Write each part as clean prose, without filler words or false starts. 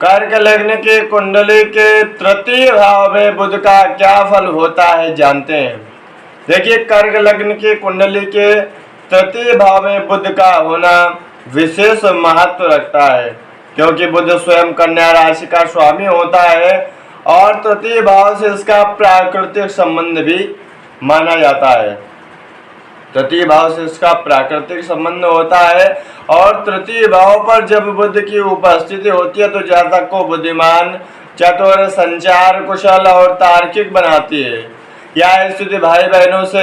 कर्क लग्न की कुंडली के तृतीय भाव में बुध का क्या फल होता है जानते हैं। देखिए, कर्क लग्न की कुंडली के तृतीय भाव में बुध का होना विशेष महत्व रखता है, क्योंकि बुध स्वयं कन्या राशि का स्वामी होता है और तृतीय भाव से इसका प्राकृतिक संबंध भी माना जाता है। तृतीय भाव से इसका प्राकृतिक संबंध होता है और तृतीय भाव पर जब बुध की उपस्थिति होती है तो जातक को बुद्धिमान, चतुर, संचार कुशल और तार्किक बनाती है। यह स्थिति भाई बहनों से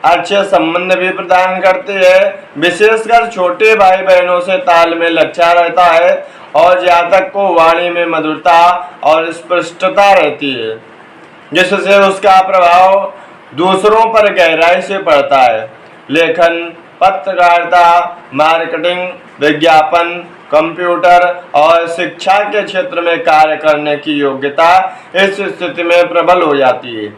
अच्छे संबंध भी प्रदान करती है, विशेषकर छोटे भाई बहनों से तालमेल अच्छा रहता है और जातक को वाणी में मधुरता और स्पष्टता रहती है, जिससे उसका प्रभाव दूसरों पर गहराई से पड़ता है। लेखन, पत्रकारिता, मार्केटिंग, विज्ञापन, कंप्यूटर और शिक्षा के क्षेत्र में कार्य करने की योग्यता इस स्थिति में प्रबल हो जाती है।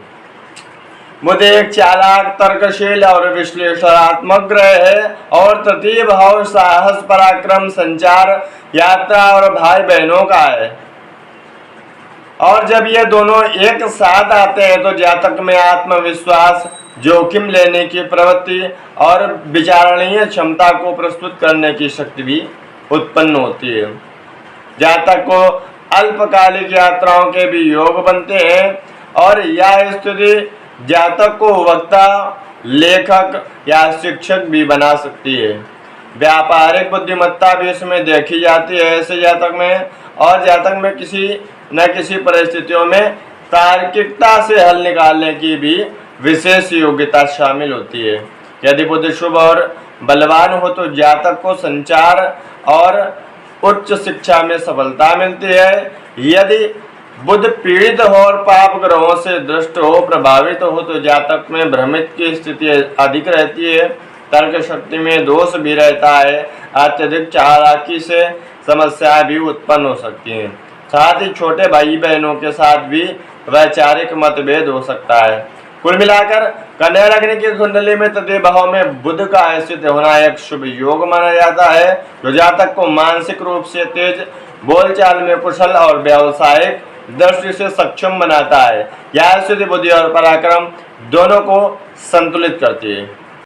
बुध एक चालाक, तर्कशील और विश्लेषणात्मक ग्रह है और तृतीय भाव साहस, पराक्रम, संचार, यात्रा और भाई बहनों का है। और जब ये दोनों एक साथ आते हैं तो जातक में आत्मविश्वास, जोखिम लेने की प्रवृत्ति और विचारणीय क्षमता को प्रस्तुत करने की शक्ति भी उत्पन्न होती है। जातक को अल्पकालिक यात्राओं के भी योग बनते हैं और यह स्थिति जातक को वक्ता, लेखक या शिक्षक भी बना सकती है। व्यापारिक बुद्धिमत्ता भी इसमें देखी जाती है ऐसे जातक में, और जातक में किसी न किसी परिस्थितियों में तार्किकता से हल निकालने की भी विशेष योग्यता शामिल होती है। यदि बुध शुभ और बलवान हो तो जातक को संचार और उच्च शिक्षा में सफलता मिलती है। यदि बुध पीड़ित हो और पाप ग्रहों से दृष्ट हो, प्रभावित हो तो जातक में भ्रमित की स्थिति अधिक रहती है, तर्क शक्ति में दोष भी रहता है, अत्यधिक चालाकी से समस्याएं भी उत्पन्न हो सकती हैं। साथ ही छोटे भाई बहनों के साथ भी वैचारिक मतभेद हो सकता है। कुल मिलाकर कन्या लग्न की कुंडली में तृतीय भाव में बुध का स्थित होना एक शुभ योग माना जाता है, जो जातक को मानसिक रूप से तेज, बोलचाल में कुशल और व्यावसायिक दृष्टि से सक्षम बनाता है। यह स्थिति बुद्धि और पराक्रम दोनों को संतुलित करती है।